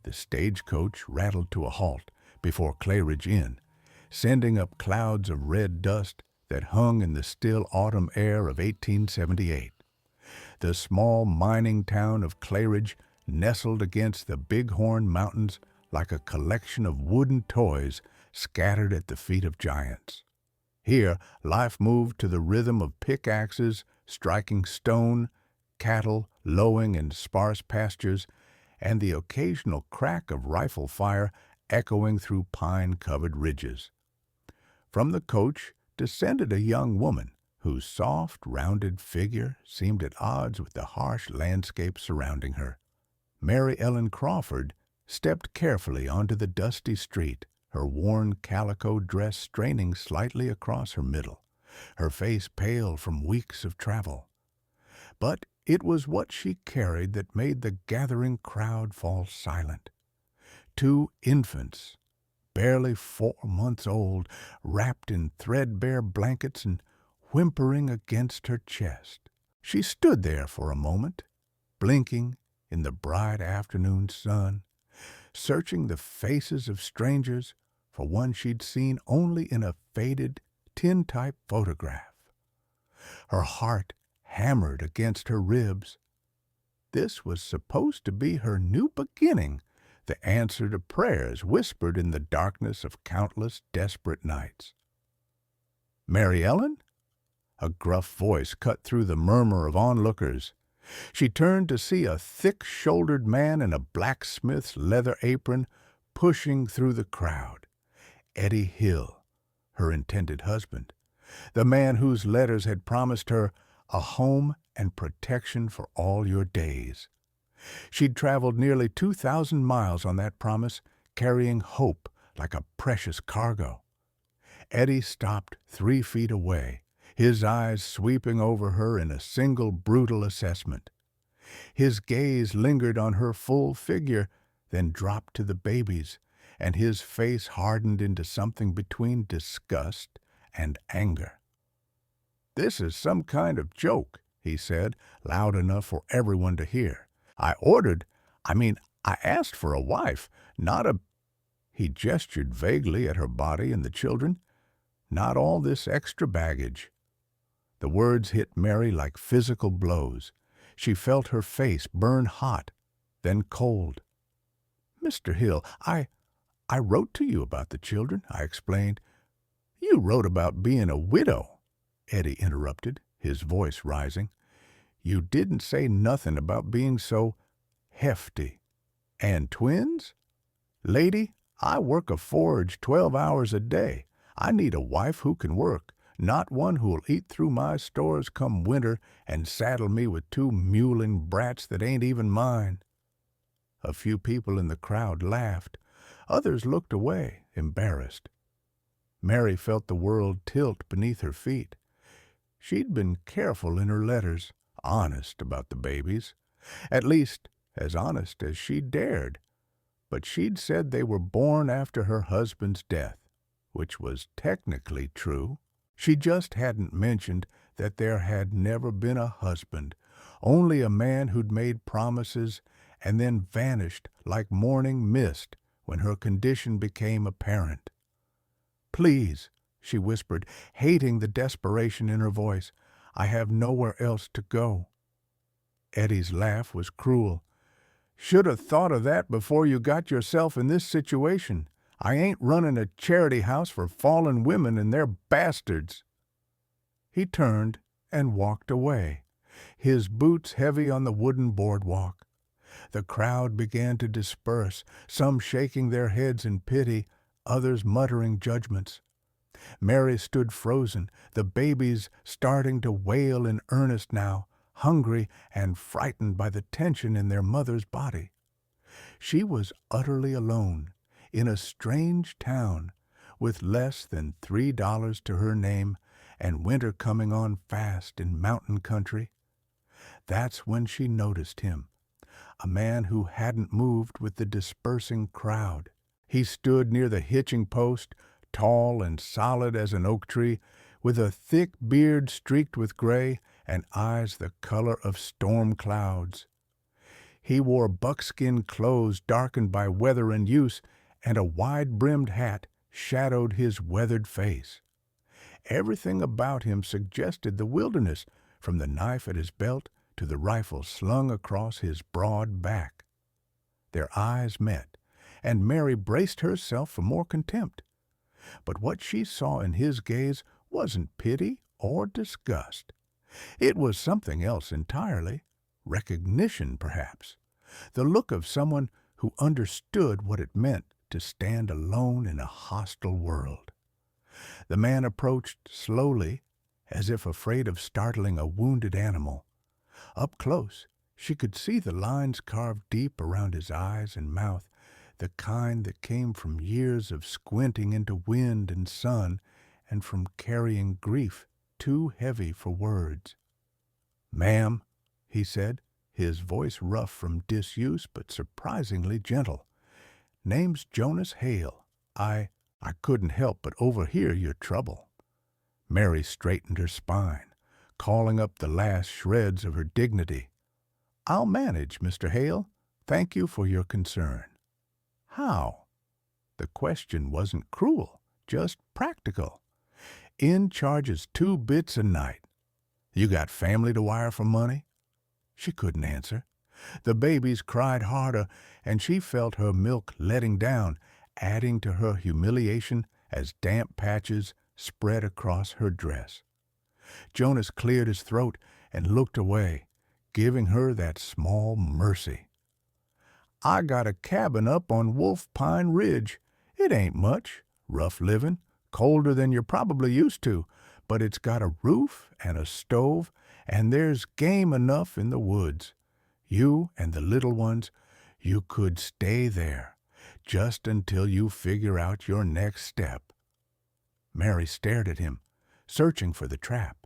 The stagecoach rattled to a halt before Claridge Inn, sending up clouds of red dust that hung in the still autumn air of 1878. The small mining town of Claridge nestled against the Bighorn Mountains like a collection of wooden toys scattered at the feet of giants. Here, life moved to the rhythm of pickaxes striking stone, cattle lowing in sparse pastures, and the occasional crack of rifle fire echoing through pine-covered ridges. From the coach descended a young woman whose soft, rounded figure seemed at odds with the harsh landscape surrounding her. Mary Ellen Crawford stepped carefully onto the dusty street, her worn calico dress straining slightly across her middle, her face pale from weeks of travel. But it was what she carried that made the gathering crowd fall silent. Two infants, barely 4 months old, wrapped in threadbare blankets and whimpering against her chest. She stood there for a moment, blinking in the bright afternoon sun, searching the faces of strangers for one she'd seen only in a faded, tintype photograph. Her heart hammered against her ribs. This was supposed to be her new beginning, the answer to prayers whispered in the darkness of countless desperate nights. "Mary Ellen?" A gruff voice cut through the murmur of onlookers. She turned to see a thick-shouldered man in a blacksmith's leather apron pushing through the crowd. Eddie Hill, her intended husband, the man whose letters had promised her a home and protection for all your days. She'd traveled nearly 2,000 miles on that promise, carrying hope like a precious cargo. Eddie stopped 3 feet away, his eyes sweeping over her in a single brutal assessment. His gaze lingered on her full figure, then dropped to the baby's, and his face hardened into something between disgust and anger. "This is some kind of joke," he said, loud enough for everyone to hear. I asked for a wife, not a—" He gestured vaguely at her body and the children. "Not all this extra baggage." The words hit Mary like physical blows. She felt her face burn hot, then cold. "Mr. Hill, I wrote to you about the children," I explained. "You wrote about being a widow," Eddie interrupted, his voice rising. "You didn't say nothing about being so hefty. And twins? Lady, I work a forge 12 hours a day. I need a wife who can work, not one who'll eat through my stores come winter and saddle me with 2 mewling brats that ain't even mine." A few people in the crowd laughed. Others looked away, embarrassed. Mary felt the world tilt beneath her feet. She'd been careful in her letters, honest about the babies, at least as honest as she dared. But she'd said they were born after her husband's death, which was technically true. She just hadn't mentioned that there had never been a husband, only a man who'd made promises and then vanished like morning mist when her condition became apparent. "Please," she whispered, hating the desperation in her voice, "I have nowhere else to go." Eddie's laugh was cruel. "Should have thought of that before you got yourself in this situation. I ain't running a charity house for fallen women and their bastards." He turned and walked away, his boots heavy on the wooden boardwalk. The crowd began to disperse, some shaking their heads in pity, others muttering judgments. Mary stood frozen, the babies starting to wail in earnest now, hungry and frightened by the tension in their mother's body. She was utterly alone, in a strange town, with less than $3 to her name, and winter coming on fast in mountain country. That's when she noticed him, a man who hadn't moved with the dispersing crowd. He stood near the hitching post, tall and solid as an oak tree, with a thick beard streaked with gray and eyes the color of storm clouds. He wore buckskin clothes darkened by weather and use, and a wide-brimmed hat shadowed his weathered face. Everything about him suggested the wilderness, from the knife at his belt to the rifle slung across his broad back. Their eyes met, and Mary braced herself for more contempt. But what she saw in his gaze wasn't pity or disgust. It was something else entirely, recognition, perhaps, the look of someone who understood what it meant to stand alone in a hostile world. The man approached slowly, as if afraid of startling a wounded animal. Up close, she could see the lines carved deep around his eyes and mouth, the kind that came from years of squinting into wind and sun and from carrying grief too heavy for words. "Ma'am," he said, his voice rough from disuse but surprisingly gentle. "Name's Jonas Hale. I couldn't help but overhear your trouble." Mary straightened her spine, calling up the last shreds of her dignity. "I'll manage, Mr. Hale. Thank you for your concern." "How?" The question wasn't cruel, just practical. "In charges 2 bits a night. You got family to wire for money?" She couldn't answer. The babies cried harder, and she felt her milk letting down, adding to her humiliation as damp patches spread across her dress. Jonas cleared his throat and looked away, giving her that small mercy. "I got a cabin up on Wolf Pine Ridge. It ain't much, rough living, colder than you're probably used to, but it's got a roof and a stove, and there's game enough in the woods. You and the little ones, you could stay there, just until you figure out your next step." Mary stared at him, searching for the trap.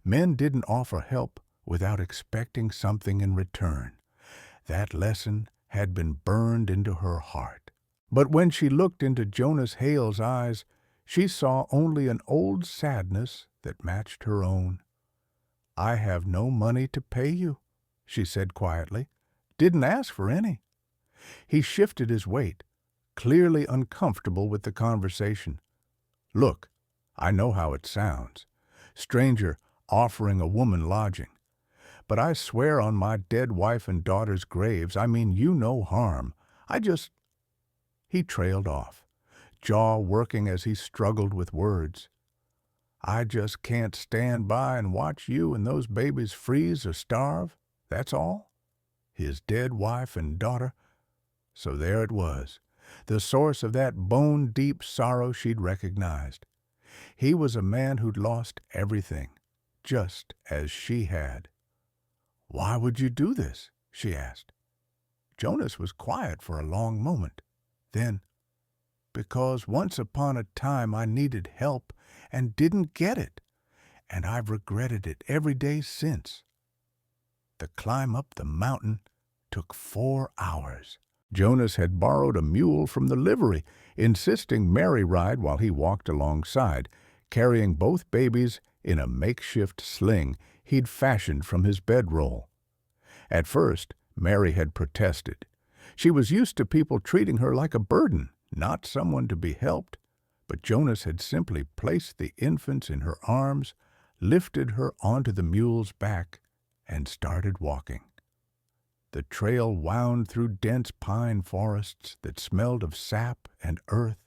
Men didn't offer help without expecting something in return. That lesson had been burned into her heart. But when she looked into Jonas Hale's eyes, she saw only an old sadness that matched her own. "I have no money to pay you," she said quietly. "Didn't ask for any." He shifted his weight, clearly uncomfortable with the conversation. "Look, I know how it sounds. Stranger offering a woman lodging. But I swear on my dead wife and daughter's graves, I mean you no harm. I just—" He trailed off, jaw working as he struggled with words. "I just can't stand by and watch you and those babies freeze or starve, that's all." His dead wife and daughter. So there it was, the source of that bone-deep sorrow she'd recognized. He was a man who'd lost everything, just as she had. "Why would you do this?" she asked. Jonas was quiet for a long moment. Then, "Because once upon a time I needed help and didn't get it, and I've regretted it every day since." The climb up the mountain took 4 hours. Jonas had borrowed a mule from the livery, insisting Mary ride while he walked alongside, carrying both babies in a makeshift sling he'd fashioned from his bedroll. At first, Mary had protested. She was used to people treating her like a burden, not someone to be helped. But Jonas had simply placed the infants in her arms, lifted her onto the mule's back, and started walking. The trail wound through dense pine forests that smelled of sap and earth.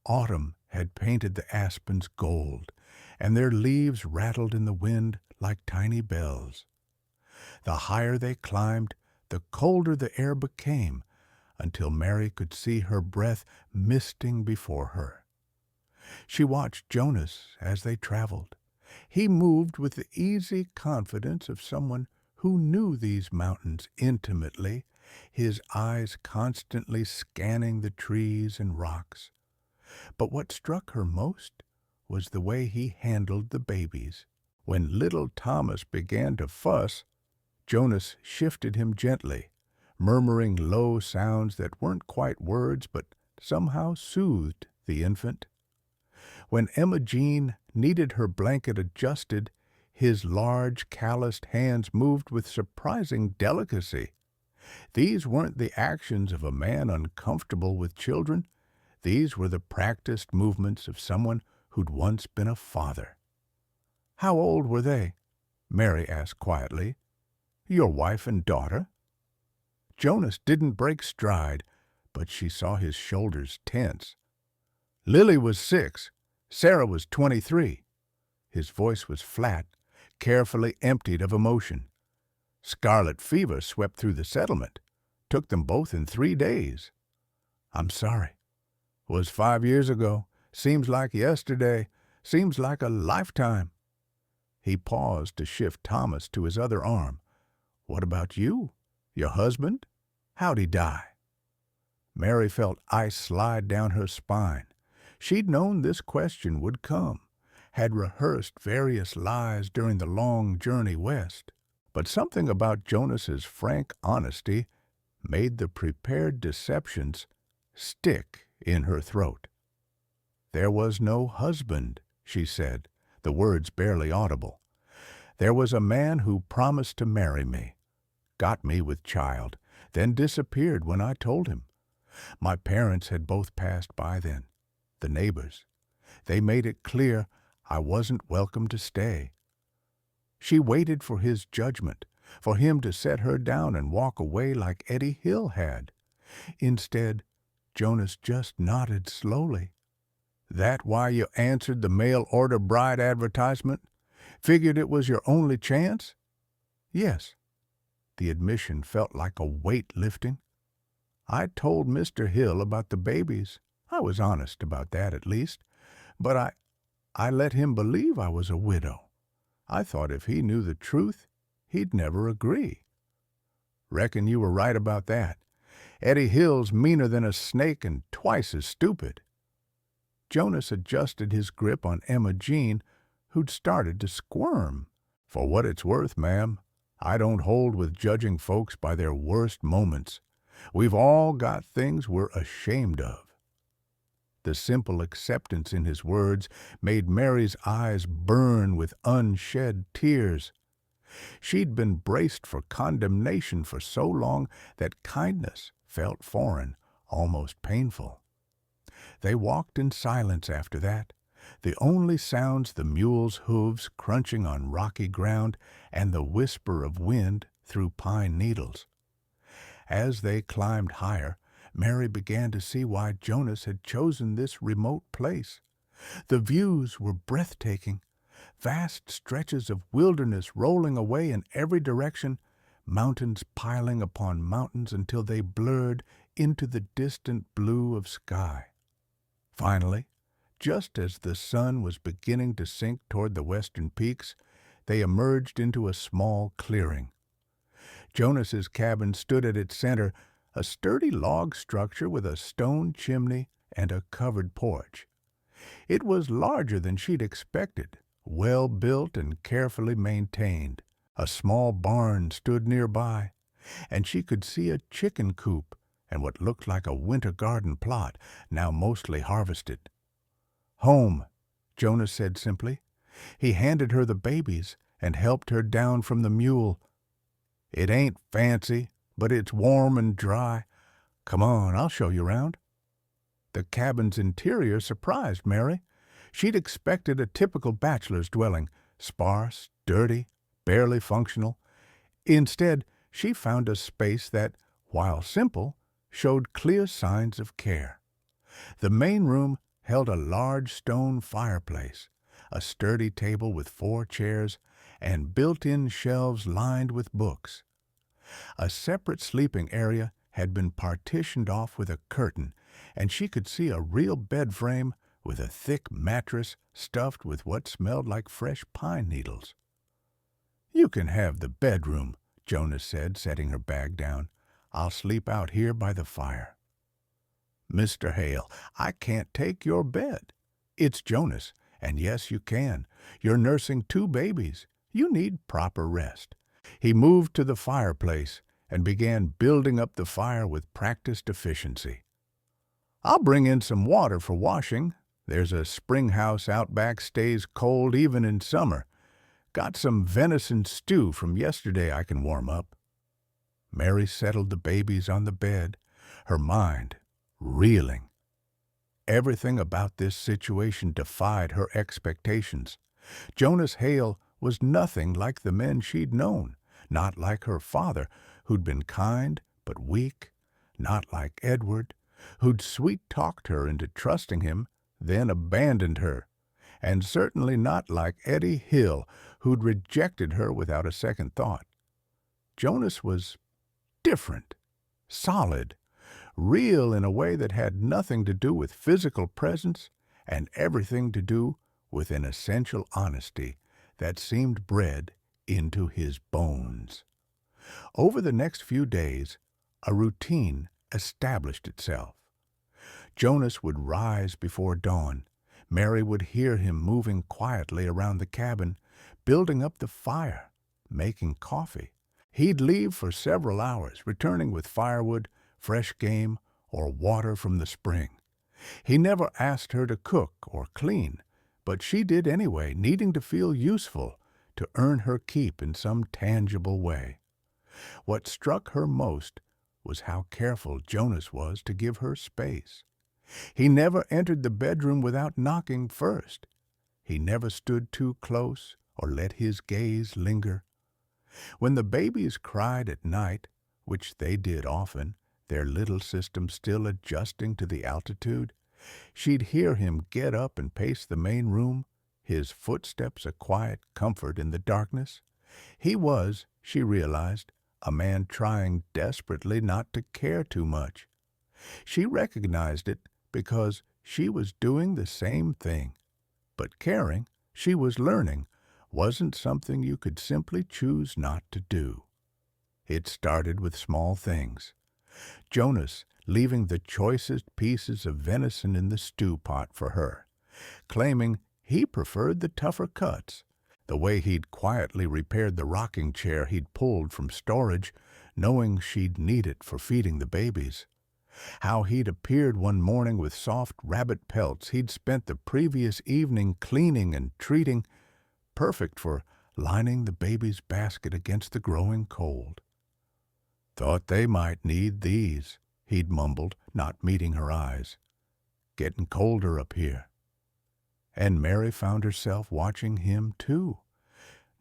Autumn had painted the aspens gold, and their leaves rattled in the wind like tiny bells. The higher they climbed, the colder the air became, until Mary could see her breath misting before her. She watched Jonas as they traveled. He moved with the easy confidence of someone who knew these mountains intimately, his eyes constantly scanning the trees and rocks. But what struck her most was the way he handled the babies. When little Thomas began to fuss, Jonas shifted him gently, murmuring low sounds that weren't quite words but somehow soothed the infant. When Emma Jean needed her blanket adjusted, his large, calloused hands moved with surprising delicacy. These weren't the actions of a man uncomfortable with children. These were the practiced movements of someone who'd once been a father. "How old were they?" Mary asked quietly. "Your wife and daughter?" Jonas didn't break stride, but she saw his shoulders tense. "Lily was 6. Sarah was 23. His voice was flat, carefully emptied of emotion. "Scarlet fever swept through the settlement. Took them both in 3 days. "I'm sorry. Was 5 years ago. Seems like yesterday. Seems like a lifetime." He paused to shift Thomas to his other arm. "What about you? Your husband? How'd he die?" Mary felt ice slide down her spine. She'd known this question would come, had rehearsed various lies during the long journey west. But something about Jonas's frank honesty made the prepared deceptions stick in her throat. "There was no husband," she said, the words barely audible. "There was a man who promised to marry me, got me with child, then disappeared when I told him. My parents had both passed by then, the neighbors. They made it clear I wasn't welcome to stay. She waited for his judgment, for him to set her down and walk away like Eddie Hill had. Instead, Jonas just nodded slowly. That why you answered the mail-order bride advertisement? Figured it was your only chance?" "Yes." The admission felt like a weight lifting. "I told Mr. Hill about the babies. I was honest about that, at least. But I let him believe I was a widow. I thought if he knew the truth, he'd never agree." "Reckon you were right about that. Eddie Hill's meaner than a snake and twice as stupid." Jonas adjusted his grip on Emma Jean, who'd started to squirm. "For what it's worth, ma'am, I don't hold with judging folks by their worst moments. We've all got things we're ashamed of." The simple acceptance in his words made Mary's eyes burn with unshed tears. She'd been braced for condemnation for so long that kindness felt foreign, almost painful. They walked in silence after that, the only sounds the mules' hooves crunching on rocky ground and the whisper of wind through pine needles. As they climbed higher, Mary began to see why Jonas had chosen this remote place. The views were breathtaking, vast stretches of wilderness rolling away in every direction, mountains piling upon mountains until they blurred into the distant blue of sky. Finally, just as the sun was beginning to sink toward the western peaks, they emerged into a small clearing. Jonas's cabin stood at its center, a sturdy log structure with a stone chimney and a covered porch. It was larger than she'd expected, well built and carefully maintained. A small barn stood nearby, and she could see a chicken coop and what looked like a winter garden plot, now mostly harvested. "Home," Jonas said simply. He handed her the babies and helped her down from the mule. "It ain't fancy, but it's warm and dry. Come on, I'll show you around." The cabin's interior surprised Mary. She'd expected a typical bachelor's dwelling, sparse, dirty, barely functional. Instead, she found a space that, while simple, showed clear signs of care. The main room held a large stone fireplace, a sturdy table with 4 chairs, and built-in shelves lined with books. A separate sleeping area had been partitioned off with a curtain, and she could see a real bed frame with a thick mattress stuffed with what smelled like fresh pine needles. "You can have the bedroom," Jonas said, setting her bag down. "I'll sleep out here by the fire." "Mr. Hale, I can't take your bed." "It's Jonas, and yes, you can. You're nursing 2 babies. You need proper rest." He moved to the fireplace and began building up the fire with practiced efficiency. "I'll bring in some water for washing. There's a spring house out back stays cold even in summer. Got some venison stew from yesterday I can warm up." Mary settled the babies on the bed, her mind reeling. Everything about this situation defied her expectations. Jonas Hale was nothing like the men she'd known, not like her father, who'd been kind but weak, not like Edward, who'd sweet-talked her into trusting him, then abandoned her, and certainly not like Eddie Hill, who'd rejected her without a second thought. Jonas was different, solid, real in a way that had nothing to do with physical presence and everything to do with an essential honesty that seemed bred into his bones. Over the next few days, a routine established itself. Jonas would rise before dawn. Mary would hear him moving quietly around the cabin, building up the fire, making coffee. He'd leave for several hours, returning with firewood, fresh game, or water from the spring. He never asked her to cook or clean, but she did anyway, needing to feel useful, to earn her keep in some tangible way. What struck her most was how careful Jonas was to give her space. He never entered the bedroom without knocking first. He never stood too close or let his gaze linger. When the babies cried at night, which they did often, their little system still adjusting to the altitude, she'd hear him get up and pace the main room, his footsteps a quiet comfort in the darkness. He was, she realized, a man trying desperately not to care too much. She recognized it because she was doing the same thing. But caring, she was learning, wasn't something you could simply choose not to do. It started with small things. Jonas leaving the choicest pieces of venison in the stew pot for her, claiming he preferred the tougher cuts, the way he'd quietly repaired the rocking chair he'd pulled from storage, knowing she'd need it for feeding the babies. How he'd appeared one morning with soft rabbit pelts he'd spent the previous evening cleaning and treating, perfect for lining the baby's basket against the growing cold. "Thought they might need these," he'd mumbled, not meeting her eyes. "Getting colder up here." And Mary found herself watching him, too,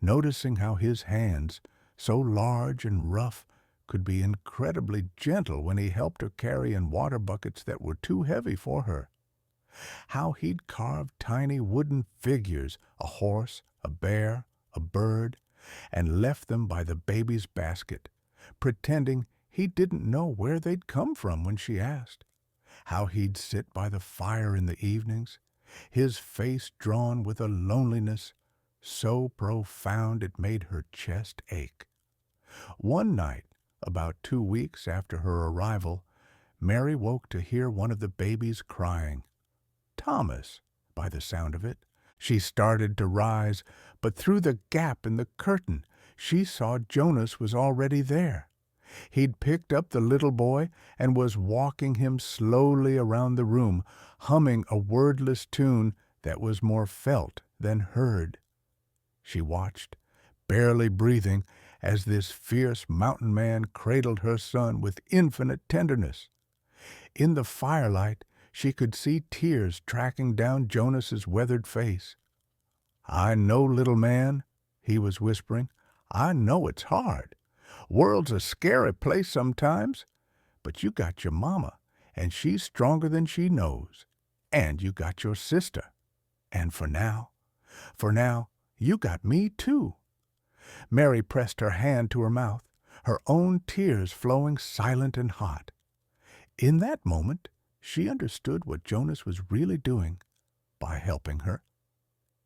noticing how his hands, so large and rough, could be incredibly gentle when he helped her carry in water buckets that were too heavy for her. How he'd carved tiny wooden figures, a horse, a bear, a bird, and left them by the baby's basket, pretending he didn't know where they'd come from when she asked. How he'd sit by the fire in the evenings, his face drawn with a loneliness so profound it made her chest ache. One night, about 2 weeks after her arrival, Mary woke to hear one of the babies crying. Thomas, by the sound of it. She started to rise, but through the gap in the curtain she saw Jonas was already there. He'd picked up the little boy and was walking him slowly around the room, humming a wordless tune that was more felt than heard. She watched, barely breathing, as this fierce mountain man cradled her son with infinite tenderness. In the firelight, she could see tears tracking down Jonas's weathered face. "I know, little man," he was whispering. "I know it's hard. World's a scary place sometimes, but you got your mama, and she's stronger than she knows. And you got your sister. And for now, you got me too." Mary pressed her hand to her mouth, her own tears flowing silent and hot. In that moment, she understood what Jonas was really doing by helping her.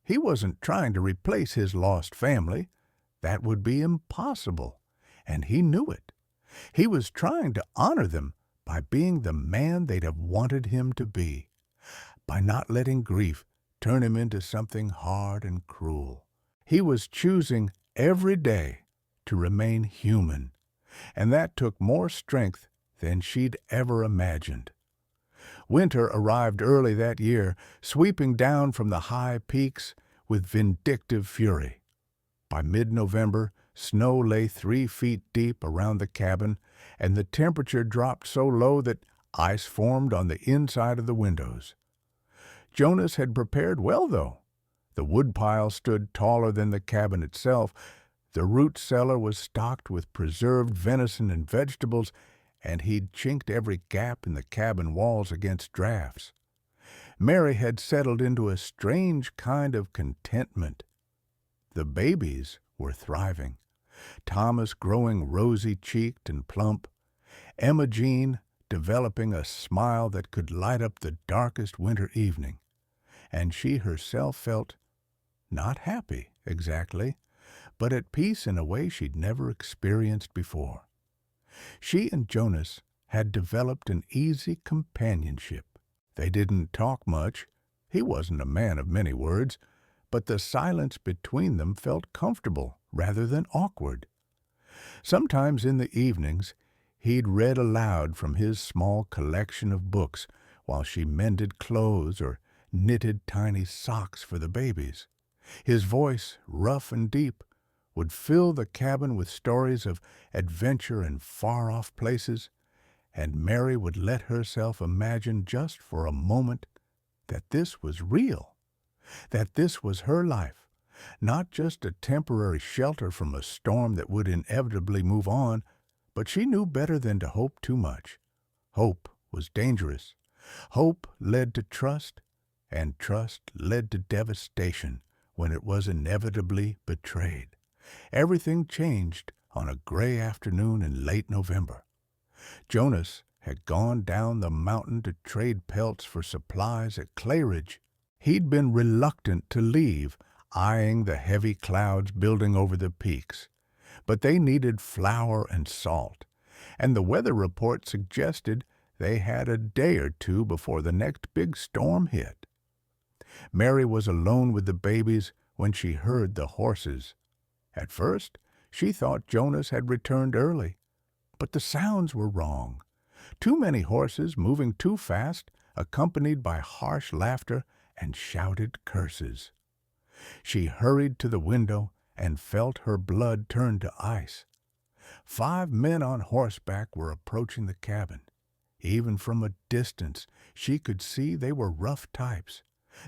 He wasn't trying to replace his lost family. That would be impossible, and he knew it. He was trying to honor them by being the man they'd have wanted him to be, by not letting grief turn him into something hard and cruel. He was choosing every day to remain human, and that took more strength than she'd ever imagined. Winter arrived early that year, sweeping down from the high peaks with vindictive fury. By mid-November, snow lay 3 feet deep around the cabin, and the temperature dropped so low that ice formed on the inside of the windows. Jonas had prepared well, though. The woodpile stood taller than the cabin itself. The root cellar was stocked with preserved venison and vegetables, and he'd chinked every gap in the cabin walls against drafts. Mary had settled into a strange kind of contentment. The babies were thriving, Thomas growing rosy-cheeked and plump, Emma Jean developing a smile that could light up the darkest winter evening, and she herself felt not happy, exactly, but at peace in a way she'd never experienced before. She and Jonas had developed an easy companionship. They didn't talk much. He wasn't a man of many words, but the silence between them felt comfortable rather than awkward. Sometimes in the evenings, he'd read aloud from his small collection of books while she mended clothes or knitted tiny socks for the babies. His voice, rough and deep, would fill the cabin with stories of adventure in far-off places, and Mary would let herself imagine just for a moment that this was real, that this was her life, not just a temporary shelter from a storm that would inevitably move on, but she knew better than to hope too much. Hope was dangerous. Hope led to trust, and trust led to devastation when it was inevitably betrayed. Everything changed on a gray afternoon in late November. Jonas had gone down the mountain to trade pelts for supplies at Clay Ridge. He'd been reluctant to leave, eyeing the heavy clouds building over the peaks. But they needed flour and salt, and the weather report suggested they had a day or two before the next big storm hit. Mary was alone with the babies when she heard the horses. At first, she thought Jonas had returned early, but the sounds were wrong. Too many horses moving too fast, accompanied by harsh laughter and shouted curses. She hurried to the window and felt her blood turn to ice. 5 men on horseback were approaching the cabin. Even from a distance, she could see they were rough types,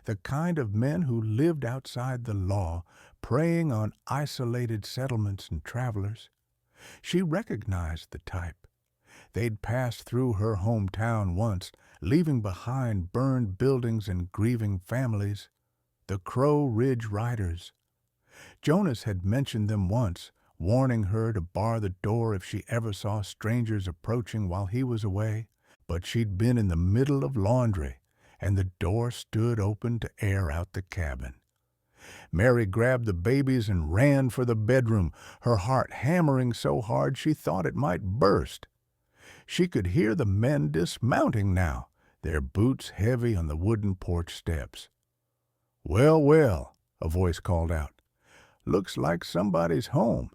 the kind of men who lived outside the law, preying on isolated settlements and travelers. She recognized the type. They'd passed through her hometown once, leaving behind burned buildings and grieving families. The Crow Ridge Riders. Jonas had mentioned them once, warning her to bar the door if she ever saw strangers approaching while he was away, but she'd been in the middle of laundry, and the door stood open to air out the cabin. Mary grabbed the babies and ran for the bedroom, her heart hammering so hard she thought it might burst. She could hear the men dismounting now, their boots heavy on the wooden porch steps. "Well, well," a voice called out. "Looks like somebody's home,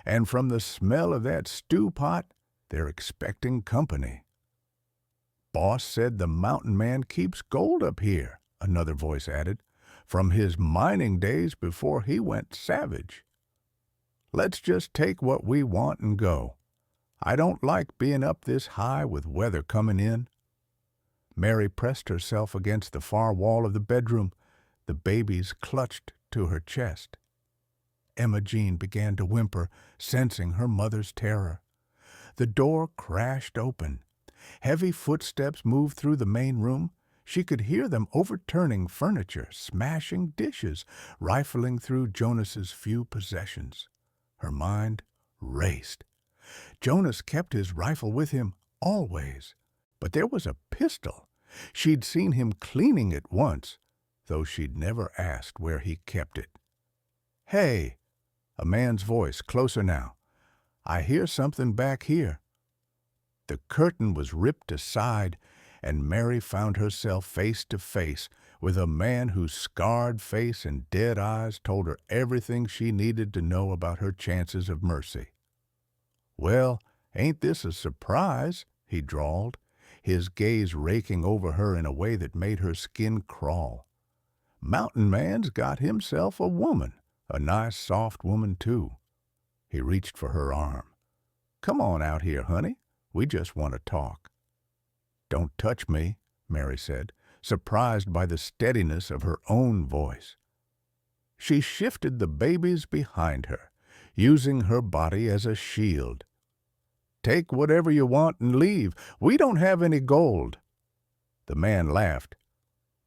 and from the smell of that stew pot, they're expecting company." "Boss said the mountain man keeps gold up here," another voice added, "from his mining days before he went savage. Let's just take what we want and go. I don't like being up this high with weather coming in." Mary pressed herself against the far wall of the bedroom. The babies clutched to her chest. Emma Jean began to whimper, sensing her mother's terror. The door crashed open. Heavy footsteps moved through the main room. She could hear them overturning furniture, smashing dishes, rifling through Jonas's few possessions. Her mind raced. Jonas kept his rifle with him, always. But there was a pistol. She'd seen him cleaning it once, though she'd never asked where he kept it. "Hey!" A man's voice, closer now. "I hear something back here." The curtain was ripped aside, and Mary found herself face to face with a man whose scarred face and dead eyes told her everything she needed to know about her chances of mercy. "Well, ain't this a surprise?" he drawled, his gaze raking over her in a way that made her skin crawl. "Mountain Man's got himself a woman, a nice soft woman, too." He reached for her arm. Come on out here, honey. We just want to talk." "Don't touch me," Mary said, surprised by the steadiness of her own voice. She shifted the babies behind her, using her body as a shield. "Take whatever you want and leave. We don't have any gold." The man laughed.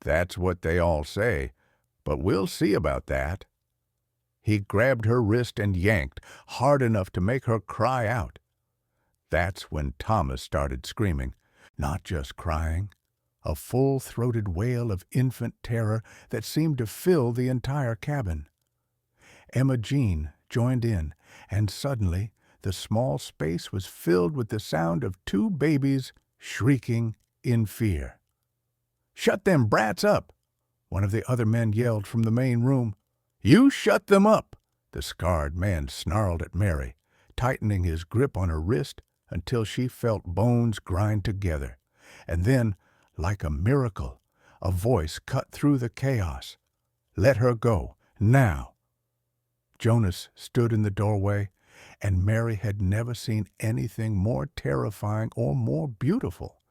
"That's what they all say, but we'll see about that." He grabbed her wrist and yanked, hard enough to make her cry out. That's when Thomas started screaming, not just crying, a full-throated wail of infant terror that seemed to fill the entire cabin. Emma Jean joined in, and suddenly the small space was filled with the sound of two babies shrieking in fear. "Shut them brats up!" one of the other men yelled from the main room. "You shut them up!" the scarred man snarled at Mary, tightening his grip on her wrist until she felt bones grind together. And then, like a miracle, a voice cut through the chaos. "Let her go, now!" Jonas stood in the doorway, and Mary had never seen anything more terrifying or more beautiful.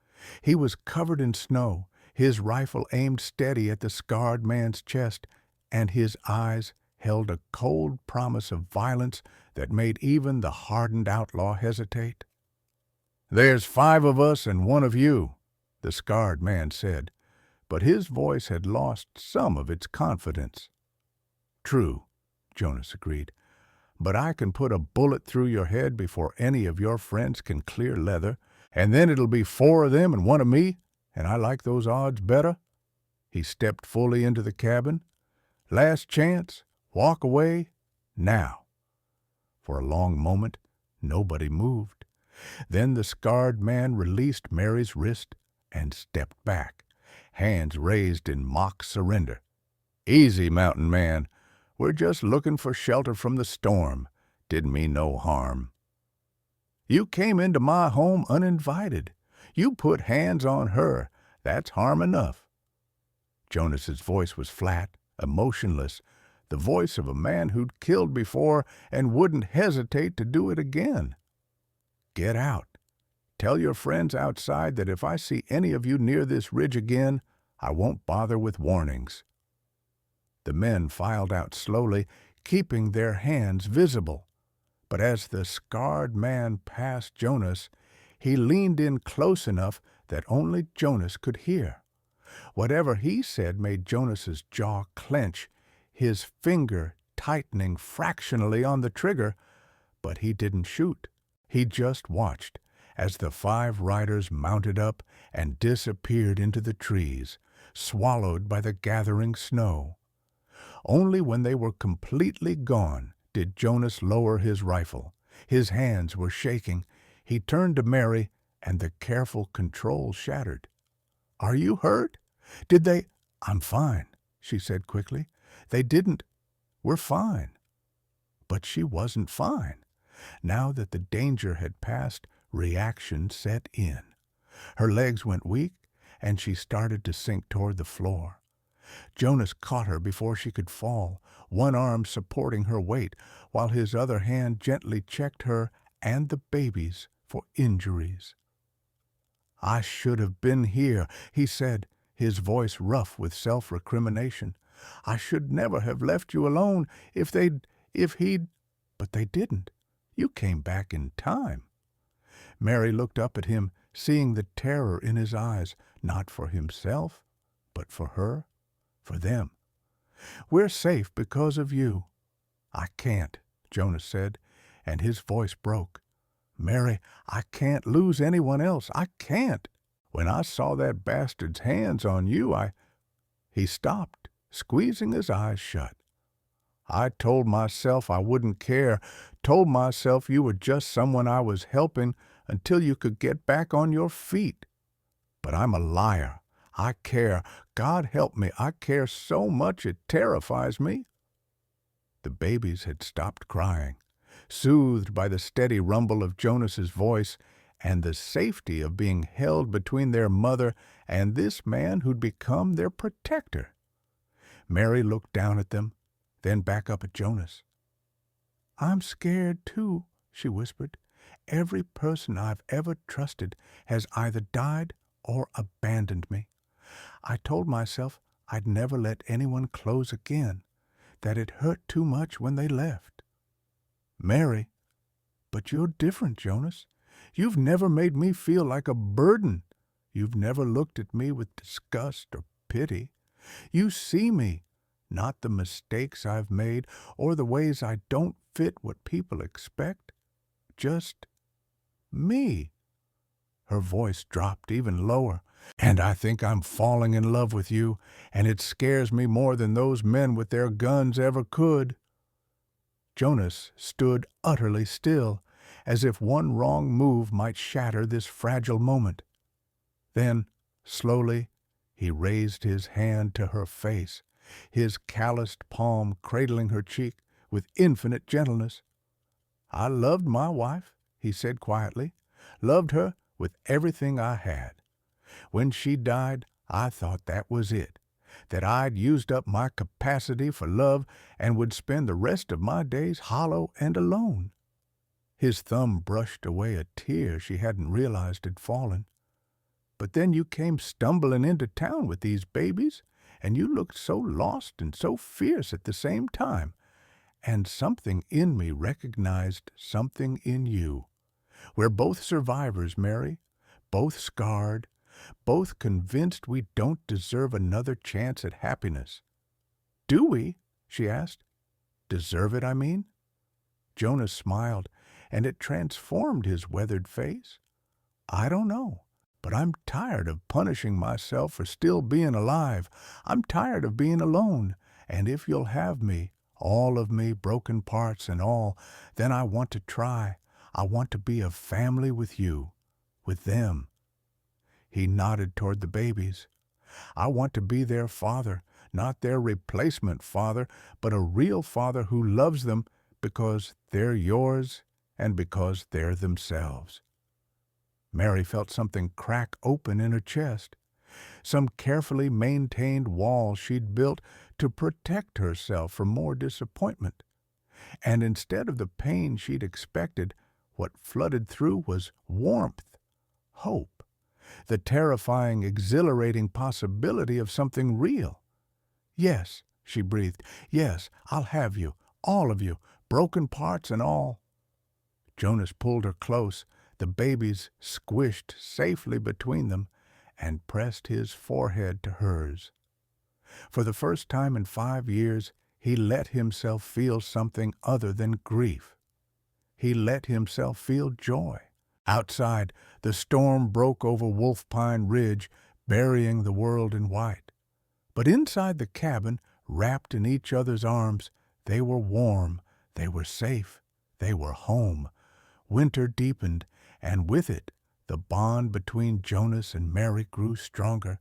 He was covered in snow, his rifle aimed steady at the scarred man's chest, and his eyes held a cold promise of violence that made even the hardened outlaw hesitate. "There's 5 of us and 1 of you," the scarred man said, but his voice had lost some of its confidence. "True," Jonas agreed, "but I can put a bullet through your head before any of your friends can clear leather, and then it'll be 4 of them and 1 of me, and I like those odds better." He stepped fully into the cabin. "Last chance, walk away, now." For a long moment, nobody moved. Then the scarred man released Mary's wrist and stepped back, hands raised in mock surrender. "Easy, mountain man. We're just looking for shelter from the storm. Didn't mean no harm." "You came into my home uninvited. You put hands on her. That's harm enough." Jonas's voice was flat, emotionless, the voice of a man who'd killed before and wouldn't hesitate to do it again. "Get out. Tell your friends outside that if I see any of you near this ridge again, I won't bother with warnings." The men filed out slowly, keeping their hands visible. But as the scarred man passed Jonas, he leaned in close enough that only Jonas could hear. Whatever he said made Jonas's jaw clench, his finger tightening fractionally on the trigger, but he didn't shoot. He just watched as the 5 riders mounted up and disappeared into the trees, swallowed by the gathering snow. Only when they were completely gone did Jonas lower his rifle. His hands were shaking. He turned to Mary, and the careful control shattered. "Are you hurt? Did they—" "I'm fine," she said quickly. "They didn't—" "We're fine." But she wasn't fine. Now that the danger had passed, reaction set in. Her legs went weak, and she started to sink toward the floor. Jonas caught her before she could fall, one arm supporting her weight, while his other hand gently checked her and the babies for injuries. "I should have been here," he said, his voice rough with self-recrimination. "I should never have left you alone if he'd... But they didn't. You came back in time." Mary looked up at him, seeing the terror in his eyes, not for himself, but for her, for them. "We're safe because of you." "I can't," Jonas said, and his voice broke. "Mary, I can't lose anyone else. I can't. When I saw that bastard's hands on you, He stopped, squeezing his eyes shut. "I told myself I wouldn't care, told myself you were just someone I was helping until you could get back on your feet. But I'm a liar. I care. God help me, I care so much it terrifies me." The babies had stopped crying, soothed by the steady rumble of Jonas's voice and the safety of being held between their mother and this man who'd become their protector. Mary looked down at them, then back up at Jonas. "I'm scared, too," she whispered. every person I've ever trusted has either died or abandoned me. I told myself I'd never let anyone close again, that it hurt too much when they left. Mary, but you're different, Jonas. You've never made me feel like a burden. You've never looked at me with disgust or pity. You see me, not the mistakes I've made or the ways I don't fit what people expect. Just me. Her voice dropped even lower. And I think I'm falling in love with you, and it scares me more than those men with their guns ever could. Jonas stood utterly still, as if one wrong move might shatter this fragile moment. Then, slowly, he raised his hand to her face, his calloused palm cradling her cheek with infinite gentleness. I loved my wife, he said quietly, loved her with everything I had. When she died, I thought that was it, that I'd used up my capacity for love and would spend the rest of my days hollow and alone. His thumb brushed away a tear she hadn't realized had fallen. But then you came stumbling into town with these babies, and you looked so lost and so fierce at the same time, and something in me recognized something in you. We're both survivors, Mary, both scarred, both convinced we don't deserve another chance at happiness. Do we? She asked. Deserve it, I mean? Jonas smiled, and it transformed his weathered face. I don't know, but I'm tired of punishing myself for still being alive. I'm tired of being alone, and if you'll have me, all of me, broken parts and all, then I want to try. I want to be a family with you, with them. He nodded toward the babies. I want to be their father, not their replacement father, but a real father who loves them because they're yours and because they're themselves. Mary felt something crack open in her chest, some carefully maintained wall she'd built to protect herself from more disappointment. And instead of the pain she'd expected, what flooded through was warmth, hope, the terrifying, exhilarating possibility of something real. Yes, she breathed, yes, I'll have you, all of you, broken parts and all. Jonas pulled her close, the babies squished safely between them, and pressed his forehead to hers. For the first time in 5 years, he let himself feel something other than grief. He let himself feel joy. Outside, the storm broke over Wolf Pine Ridge, burying the world in white. But inside the cabin, wrapped in each other's arms, they were warm, they were safe, they were home. Winter deepened, and with it, the bond between Jonas and Mary grew stronger.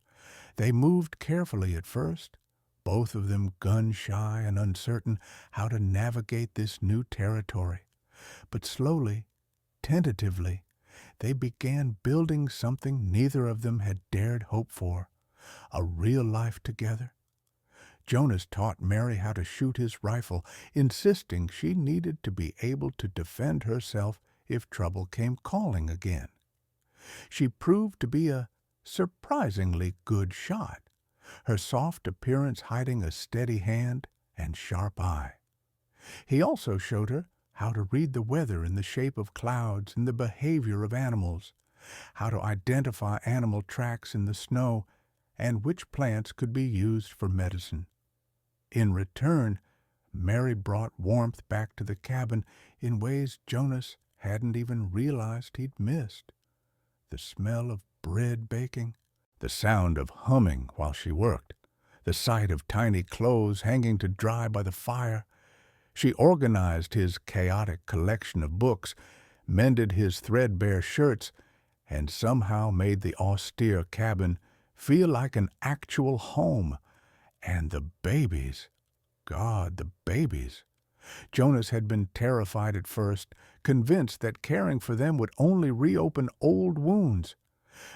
They moved carefully at first, both of them gun-shy and uncertain how to navigate this new territory. But slowly, tentatively, they began building something neither of them had dared hope for, a real life together. Jonas taught Mary how to shoot his rifle, insisting she needed to be able to defend herself if trouble came calling again. She proved to be a surprisingly good shot, her soft appearance hiding a steady hand and sharp eye. He also showed her how to read the weather in the shape of clouds and the behavior of animals, how to identify animal tracks in the snow, and which plants could be used for medicine. In return, Mary brought warmth back to the cabin in ways Jonas hadn't even realized he'd missed. The smell of bread baking, the sound of humming while she worked, the sight of tiny clothes hanging to dry by the fire. She organized his chaotic collection of books, mended his threadbare shirts, and somehow made the austere cabin feel like an actual home. And the babies, God, the babies. Jonas had been terrified at first, convinced that caring for them would only reopen old wounds.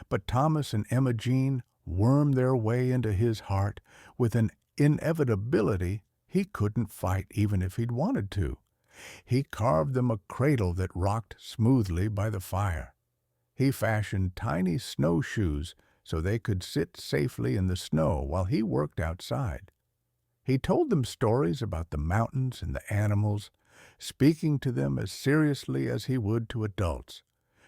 But Thomas and Emma Jean wormed their way into his heart with an inevitability he couldn't fight even if he'd wanted to. He carved them a cradle that rocked smoothly by the fire. He fashioned tiny snowshoes so they could sit safely in the snow while he worked outside. He told them stories about the mountains and the animals, speaking to them as seriously as he would to adults,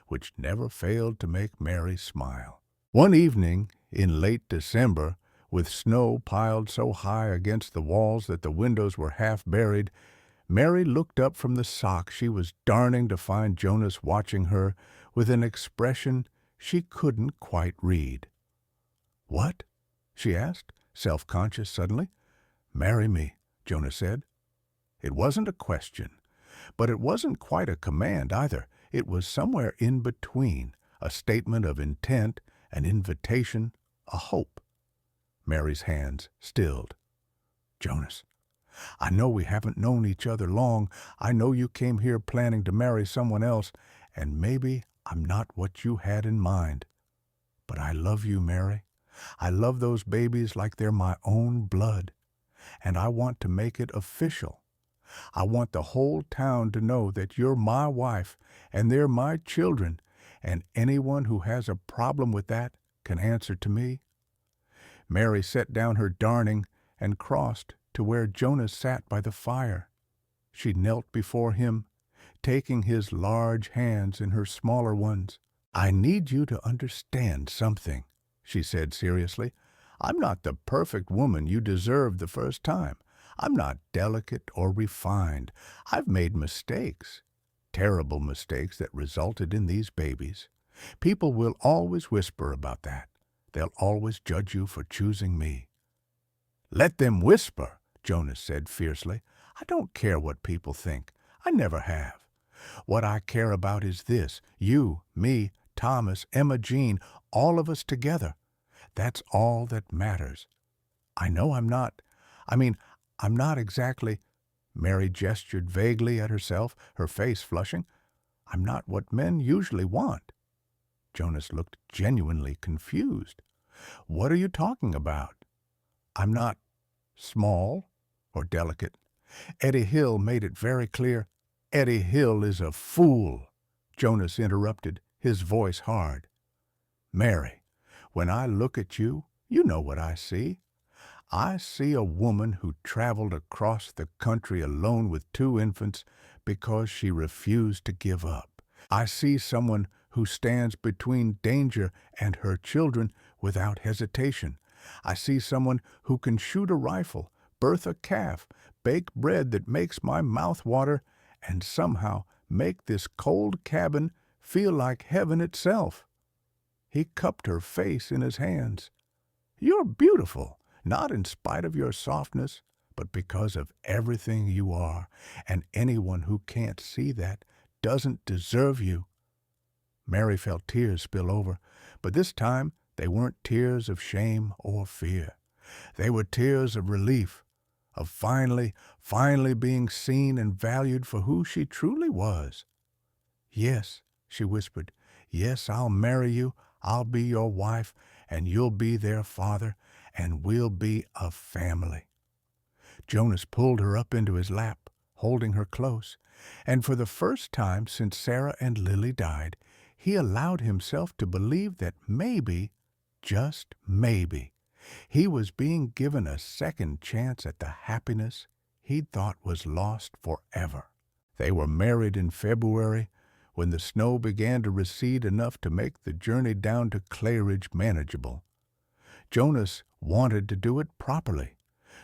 which never failed to make Mary smile. One evening in late December, with snow piled so high against the walls that the windows were half buried, Mary looked up from the sock she was darning to find Jonas watching her with an expression she couldn't quite read. "What?" she asked, self-conscious suddenly. "Marry me," Jonas said. It wasn't a question, but it wasn't quite a command either. It was somewhere in between, a statement of intent, an invitation, a hope. Mary's hands stilled. "Jonas, I know we haven't known each other long. I know you came here planning to marry someone else, and maybe I'm not what you had in mind. But I love you, Mary. I love those babies like they're my own blood. And I want to make it official. I want the whole town to know that you're my wife and they're my children, and anyone who has a problem with that can answer to me." Mary set down her darning and crossed to where Jonas sat by the fire. She knelt before him, taking his large hands in her smaller ones. "I need you to understand something," she said seriously. "I'm not the perfect woman you deserved the first time. I'm not delicate or refined. I've made mistakes, terrible mistakes that resulted in these babies. People will always whisper about that. They'll always judge you for choosing me." "Let them whisper," Jonas said fiercely. "I don't care what people think. I never have. What I care about is this: you, me, Thomas, Emma Jean, all of us together. That's all that matters. I know I'm not exactly—" Mary gestured vaguely at herself, her face flushing. "I'm not what men usually want." Jonas looked genuinely confused. "What are you talking about?" "I'm not small or delicate. Eddie Hill made it very clear." "Eddie Hill is a fool," Jonas interrupted, his voice hard. "Mary, when I look at you, you know what I see. I see a woman who traveled across the country alone with 2 infants because she refused to give up. I see someone who stands between danger and her children without hesitation. I see someone who can shoot a rifle, birth a calf, bake bread that makes my mouth water, and somehow make this cold cabin feel like heaven itself." He cupped her face in his hands. "You're beautiful, not in spite of your softness, but because of everything you are, and anyone who can't see that doesn't deserve you." Mary felt tears spill over, but this time they weren't tears of shame or fear. They were tears of relief, of finally being seen and valued for who she truly was. "Yes," she whispered, "yes, I'll marry you. I'll be your wife, and you'll be their father, and we'll be a family." Jonas pulled her up into his lap, holding her close, and for the first time since Sarah and Lily died, he allowed himself to believe that maybe, just maybe, he was being given a second chance at the happiness he'd thought was lost forever. They were married in February, when the snow began to recede enough to make the journey down to Clayridge manageable. Jonas wanted to do it properly,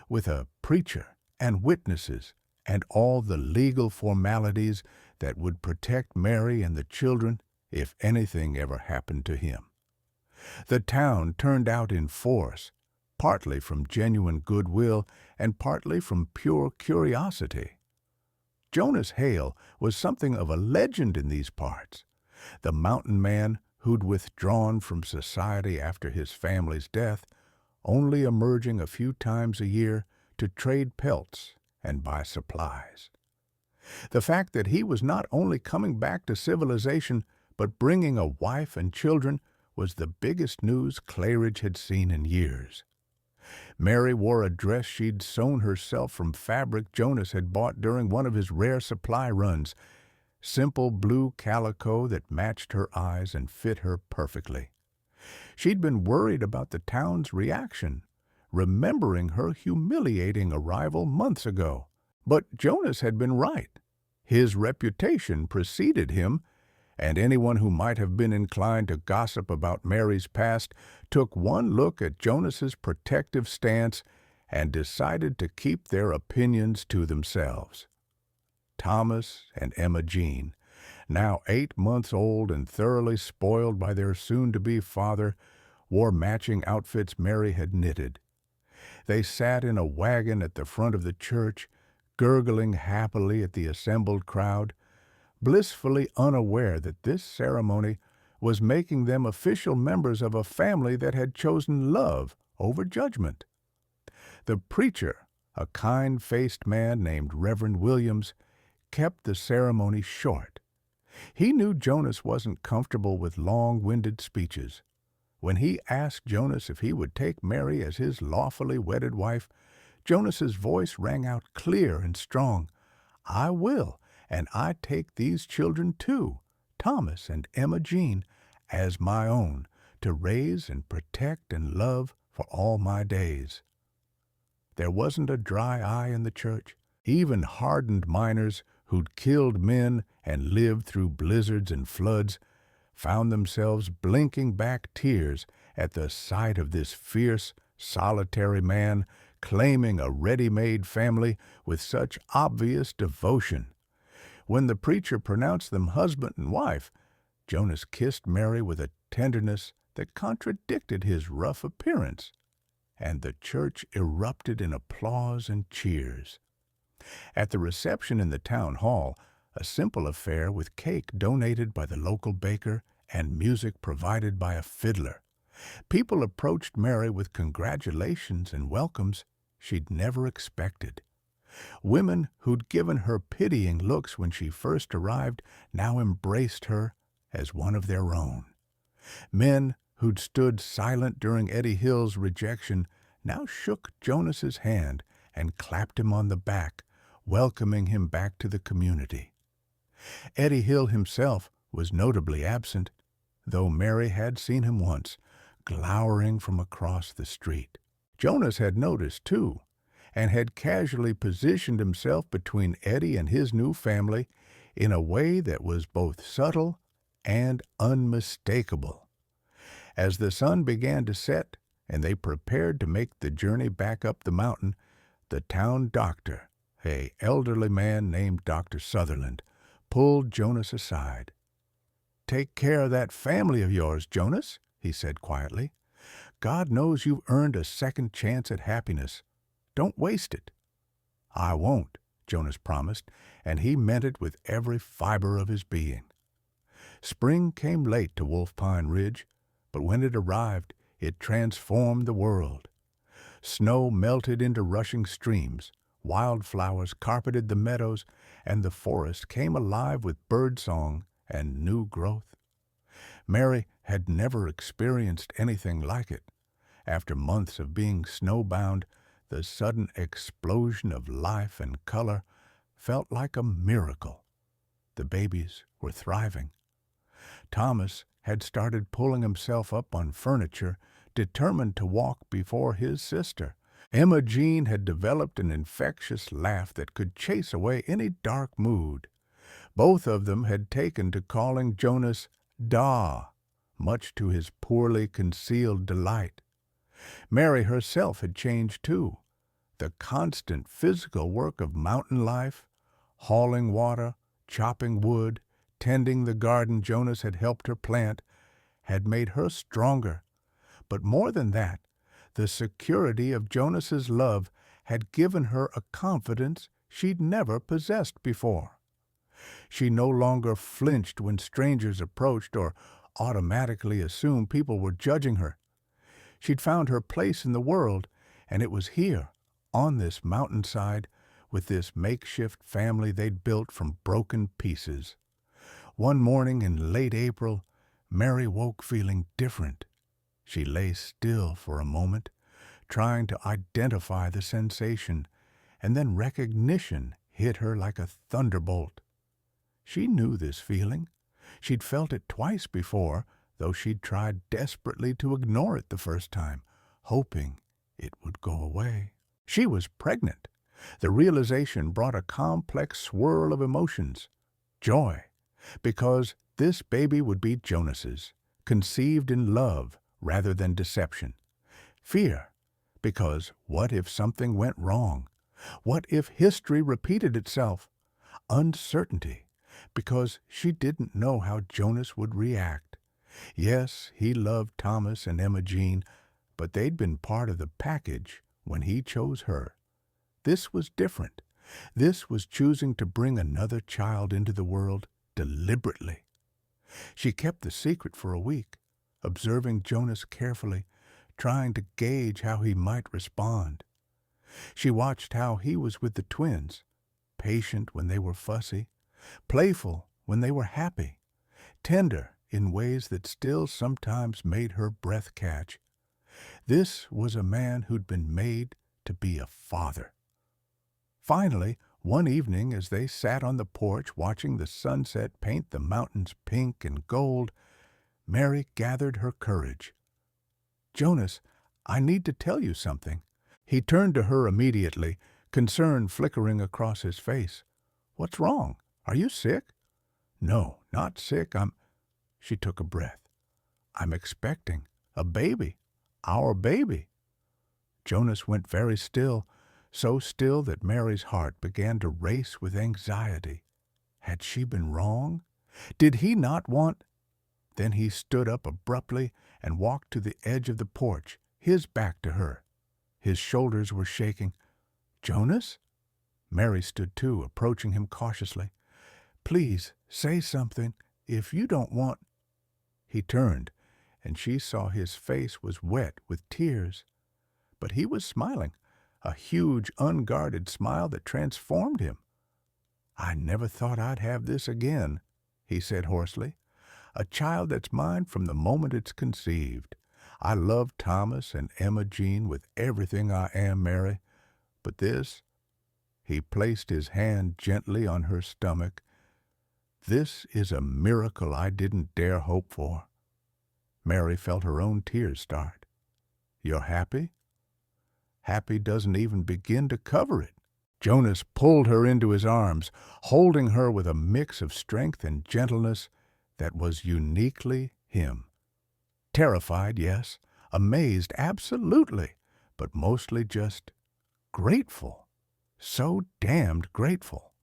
with a preacher and witnesses and all the legal formalities that would protect Mary and the children if anything ever happened to him. The town turned out in force, partly from genuine goodwill and partly from pure curiosity. Jonas Hale was something of a legend in these parts. The mountain man who'd withdrawn from society after his family's death, only emerging a few times a year to trade pelts and buy supplies. The fact that he was not only coming back to civilization, but bringing a wife and children was the biggest news Clayridge had seen in years. Mary wore a dress she'd sewn herself from fabric Jonas had bought during one of his rare supply runs, simple blue calico that matched her eyes and fit her perfectly. She'd been worried about the town's reaction, remembering her humiliating arrival months ago. But Jonas had been right. His reputation preceded him, and anyone who might have been inclined to gossip about Mary's past took one look at Jonas's protective stance and decided to keep their opinions to themselves. Thomas and Emma Jean, now 8 months old and thoroughly spoiled by their soon-to-be father, wore matching outfits Mary had knitted. They sat in a wagon at the front of the church, gurgling happily at the assembled crowd, blissfully unaware that this ceremony was making them official members of a family that had chosen love over judgment. The preacher, a kind-faced man named Reverend Williams, kept the ceremony short. He knew Jonas wasn't comfortable with long-winded speeches. When he asked Jonas if he would take Mary as his lawfully wedded wife, Jonas's voice rang out clear and strong. "I will, and I take these children too, Thomas and Emma Jean, as my own, to raise and protect and love for all my days." There wasn't a dry eye in the church. Even hardened miners who'd killed men and lived through blizzards and floods found themselves blinking back tears at the sight of this fierce, solitary man claiming a ready-made family with such obvious devotion. When the preacher pronounced them husband and wife, Jonas kissed Mary with a tenderness that contradicted his rough appearance, and the church erupted in applause and cheers. At the reception in the town hall, a simple affair with cake donated by the local baker and music provided by a fiddler, people approached Mary with congratulations and welcomes she'd never expected. Women who'd given her pitying looks when she first arrived now embraced her as one of their own. Men who'd stood silent during Eddie Hill's rejection now shook Jonas's hand and clapped him on the back, welcoming him back to the community. Eddie Hill himself was notably absent, though Mary had seen him once, glowering from across the street. Jonas had noticed, too, and had casually positioned himself between Eddie and his new family in a way that was both subtle and unmistakable. As the sun began to set and they prepared to make the journey back up the mountain, the town doctor, an elderly man named Dr. Sutherland, pulled Jonas aside. "Take care of that family of yours, Jonas," he said quietly. "God knows you've earned a second chance at happiness. Don't waste it." "I won't," Jonas promised, and he meant it with every fiber of his being. Spring came late to Wolf Pine Ridge, but when it arrived, it transformed the world. Snow melted into rushing streams, wildflowers carpeted the meadows, and the forest came alive with birdsong and new growth. Mary had never experienced anything like it. After months of being snowbound, the sudden explosion of life and color felt like a miracle. The babies were thriving. Thomas had started pulling himself up on furniture, determined to walk before his sister. Emma Jean had developed an infectious laugh that could chase away any dark mood. Both of them had taken to calling Jonas Da, much to his poorly concealed delight. Mary herself had changed too. The constant physical work of mountain life, hauling water, chopping wood, tending the garden Jonas had helped her plant, had made her stronger. But more than that, the security of Jonas's love had given her a confidence she'd never possessed before. She no longer flinched when strangers approached or automatically assumed people were judging her. She'd found her place in the world, and it was here, on this mountainside, with this makeshift family they'd built from broken pieces. One morning in late April, Mary woke feeling different. She lay still for a moment, trying to identify the sensation, and then recognition hit her like a thunderbolt. She knew this feeling. She'd felt it twice before, though she'd tried desperately to ignore it the first time, hoping it would go away. She was pregnant. The realization brought a complex swirl of emotions. Joy, because this baby would be Jonas's, conceived in love rather than deception. Fear, because what if something went wrong? What if history repeated itself? Uncertainty, because she didn't know how Jonas would react. Yes, he loved Thomas and Emma Jean, but they'd been part of the package when he chose her. This was different. This was choosing to bring another child into the world deliberately. She kept the secret for a week, observing Jonas carefully, trying to gauge how he might respond. She watched how he was with the twins, patient when they were fussy, playful when they were happy, tender in ways that still sometimes made her breath catch. This was a man who'd been made to be a father. Finally, one evening as they sat on the porch watching the sunset paint the mountains pink and gold, Mary gathered her courage. "Jonas, I need to tell you something." He turned to her immediately, concern flickering across his face. "What's wrong? Are you sick?" "No, not sick. She took a breath. "I'm expecting a baby. Our baby." Jonas went very still, so still that Mary's heart began to race with anxiety. Had she been wrong? Did he not want? Then he stood up abruptly and walked to the edge of the porch, his back to her. His shoulders were shaking. "Jonas?" Mary stood too, approaching him cautiously. "Please, say something. If you don't want—" He turned, and she saw his face was wet with tears. But he was smiling, a huge, unguarded smile that transformed him. "I never thought I'd have this again," he said hoarsely. "A child that's mine from the moment it's conceived. I love Thomas and Emma Jean with everything I am, Mary. But this—" He placed his hand gently on her stomach. "This is a miracle I didn't dare hope for." Mary felt her own tears start. "You're happy?" "Happy doesn't even begin to cover it." Jonas pulled her into his arms, holding her with a mix of strength and gentleness that was uniquely him. Terrified, yes. Amazed, absolutely. But mostly just grateful. So damned grateful.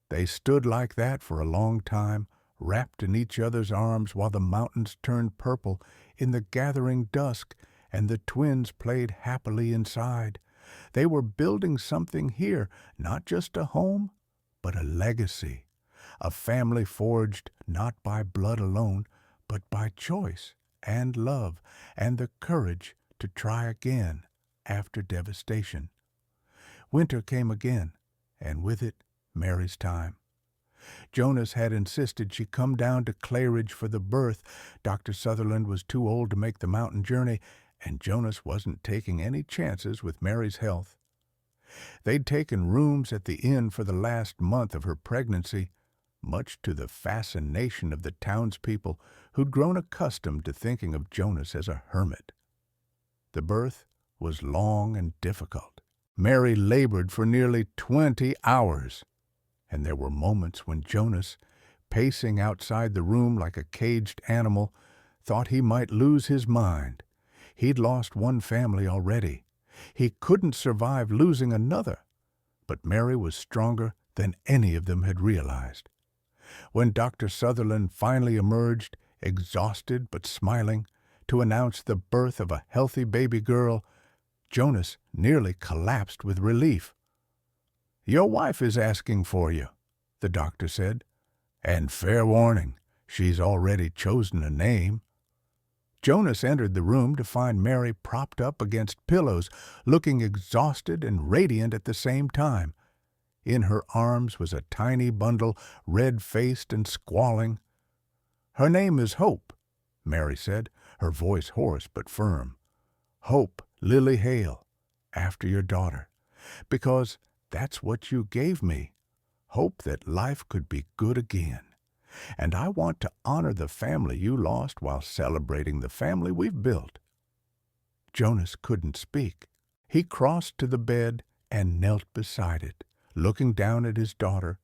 They stood like that for a long time, wrapped in each other's arms while the mountains turned purple in the gathering dusk and the twins played happily inside. They were building something here, not just a home, but a legacy. A family forged not by blood alone, but by choice and love and the courage to try again after devastation. Winter came again, and with it, Mary's time. Jonas had insisted she come down to Claridge for the birth. Dr. Sutherland was too old to make the mountain journey, and Jonas wasn't taking any chances with Mary's health. They'd taken rooms at the inn for the last month of her pregnancy, much to the fascination of the townspeople who'd grown accustomed to thinking of Jonas as a hermit. The birth was long and difficult. Mary labored for nearly 20 hours, and there were moments when Jonas, pacing outside the room like a caged animal, thought he might lose his mind. He'd lost one family already. He couldn't survive losing another. But Mary was stronger than any of them had realized. When Dr. Sutherland finally emerged, exhausted but smiling, to announce the birth of a healthy baby girl, Jonas nearly collapsed with relief. "Your wife is asking for you," the doctor said. "And fair warning, she's already chosen a name." Jonas entered the room to find Mary propped up against pillows, looking exhausted and radiant at the same time. In her arms was a tiny bundle, red-faced and squalling. "Her name is Hope," Mary said, her voice hoarse but firm. "Hope Lily Hale, after your daughter, because that's what you gave me, hope that life could be good again. And I want to honor the family you lost while celebrating the family we've built." Jonas couldn't speak. He crossed to the bed and knelt beside it, looking down at his daughter,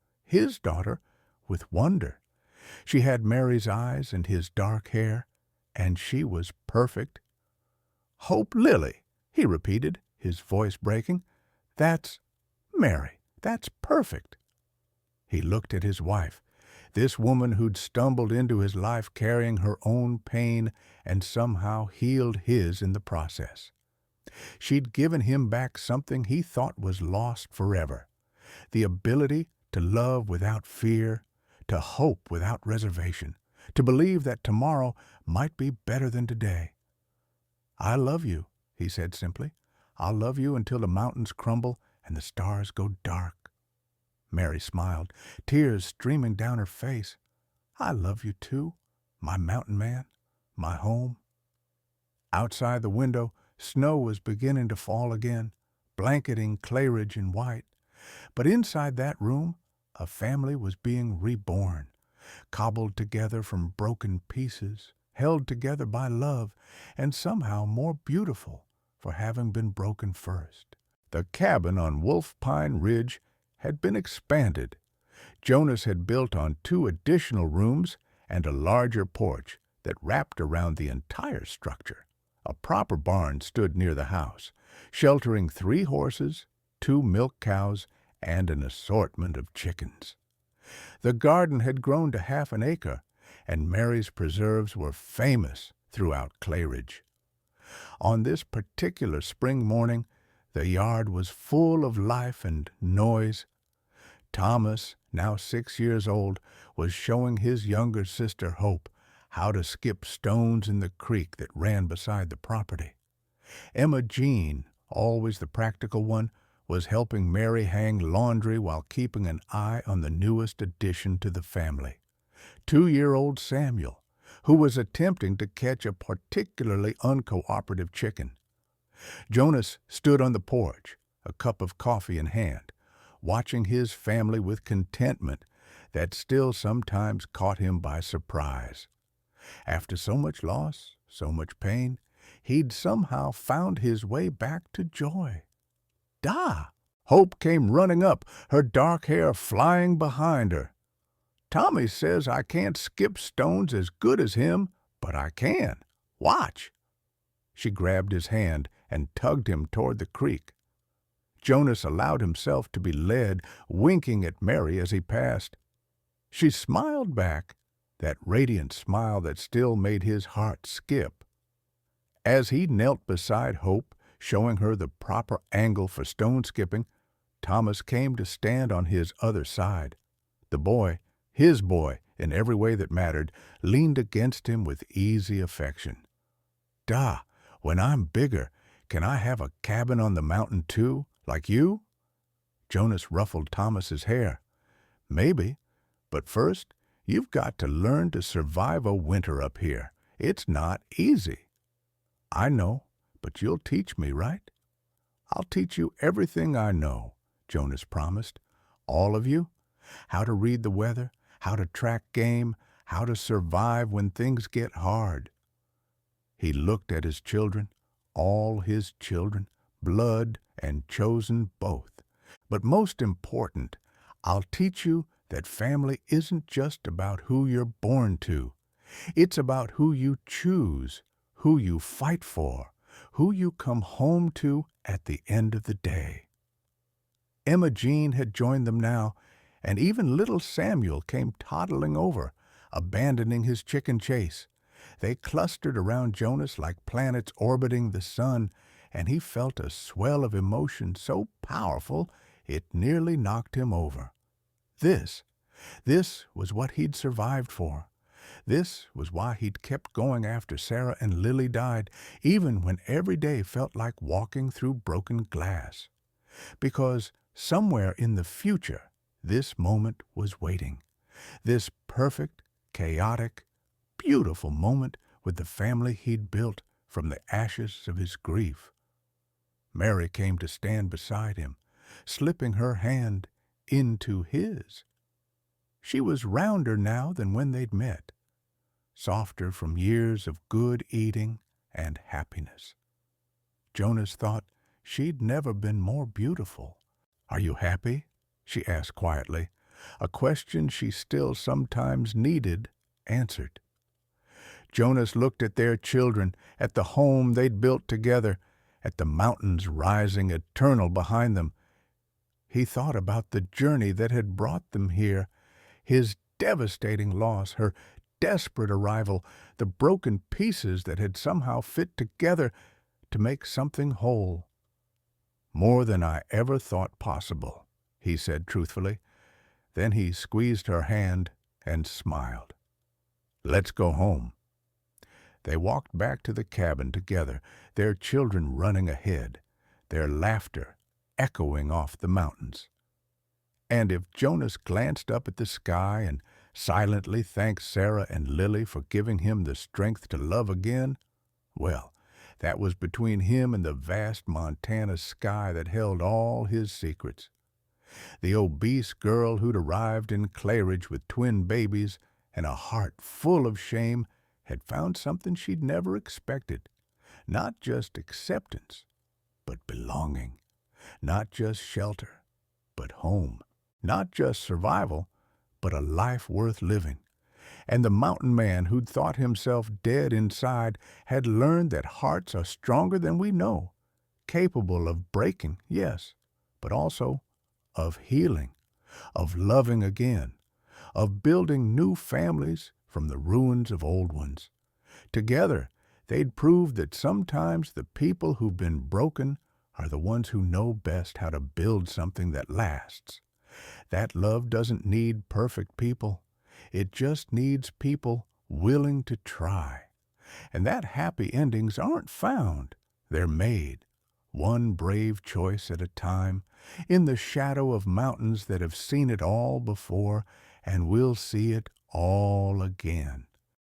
with wonder. She had Mary's eyes and his dark hair, and she was perfect. "Hope Lily," he repeated, his voice breaking. "That's Mary. That's perfect." He looked at his wife, this woman who'd stumbled into his life carrying her own pain and somehow healed his in the process. She'd given him back something he thought was lost forever, the ability to love without fear, to hope without reservation, to believe that tomorrow might be better than today. "I love you," he said simply. "I'll love you until the mountains crumble and the stars go dark." Mary smiled, tears streaming down her face. "I love you too, my mountain man, my home." Outside the window, snow was beginning to fall again, blanketing Clayridge in white. But inside that room, a family was being reborn, cobbled together from broken pieces, held together by love, and somehow more beautiful for having been broken first. The cabin on Wolf Pine Ridge had been expanded. Jonas had built on 2 additional rooms and a larger porch that wrapped around the entire structure. A proper barn stood near the house, sheltering 3 horses, 2 milk cows, and an assortment of chickens. The garden had grown to half an acre, and Mary's preserves were famous throughout Clayridge. On this particular spring morning, the yard was full of life and noise. Thomas, now 6 years old, was showing his younger sister Hope how to skip stones in the creek that ran beside the property. Emma Jean, always the practical one, was helping Mary hang laundry while keeping an eye on the newest addition to the family, 2-year-old Samuel, who was attempting to catch a particularly uncooperative chicken. Jonas stood on the porch, a cup of coffee in hand, watching his family with contentment that still sometimes caught him by surprise. After so much loss, so much pain, he'd somehow found his way back to joy. "Da!" Hope came running up, her dark hair flying behind her. "Tommy says I can't skip stones as good as him, but I can. Watch." She grabbed his hand and tugged him toward the creek. Jonas allowed himself to be led, winking at Mary as he passed. She smiled back, that radiant smile that still made his heart skip. As he knelt beside Hope, showing her the proper angle for stone skipping, Thomas came to stand on his other side. The boy, his boy in every way that mattered, leaned against him with easy affection. "Da, when I'm bigger, can I have a cabin on the mountain too, like you?" Jonas ruffled Thomas's hair. "Maybe, but first you've got to learn to survive a winter up here. It's not easy." "I know, but you'll teach me, right?" "I'll teach you everything I know," Jonas promised. "All of you. How to read the weather, how to track game, how to survive when things get hard." He looked at his children, all his children, blood and chosen both. "But most important, I'll teach you that family isn't just about who you're born to. It's about who you choose, who you fight for, who you come home to at the end of the day." Emma Jean had joined them now, and even little Samuel came toddling over, abandoning his chicken chase. They clustered around Jonas like planets orbiting the sun, and he felt a swell of emotion so powerful it nearly knocked him over. This was what he'd survived for. This was why he'd kept going after Sarah and Lily died, even when every day felt like walking through broken glass. Because somewhere in the future, this moment was waiting. This perfect, chaotic, beautiful moment with the family he'd built from the ashes of his grief. Mary came to stand beside him, slipping her hand into his. She was rounder now than when they'd met, softer from years of good eating and happiness. Jonas thought she'd never been more beautiful. "Are you happy?" she asked quietly, a question she still sometimes needed answered. Jonas looked at their children, at the home they'd built together, at the mountains rising eternal behind them. He thought about the journey that had brought them here, his devastating loss, her desperate arrival, the broken pieces that had somehow fit together to make something whole. "More than I ever thought possible," he said truthfully. Then he squeezed her hand and smiled. "Let's go home." They walked back to the cabin together, their children running ahead, their laughter echoing off the mountains. And if Jonas glanced up at the sky and silently thanked Sarah and Lily for giving him the strength to love again, well, that was between him and the vast Montana sky that held all his secrets. The obese girl who'd arrived in Claridge with twin babies and a heart full of shame had found something she'd never expected. Not just acceptance, but belonging. Not just shelter, but home. Not just survival, but a life worth living. And the mountain man who'd thought himself dead inside had learned that hearts are stronger than we know, capable of breaking, yes, but also of healing, of loving again, of building new families from the ruins of old ones. Together, they'd proved that sometimes the people who've been broken are the ones who know best how to build something that lasts. That love doesn't need perfect people. It just needs people willing to try. And that happy endings aren't found. They're made, one brave choice at a time, in the shadow of mountains that have seen it all before and will see it all again.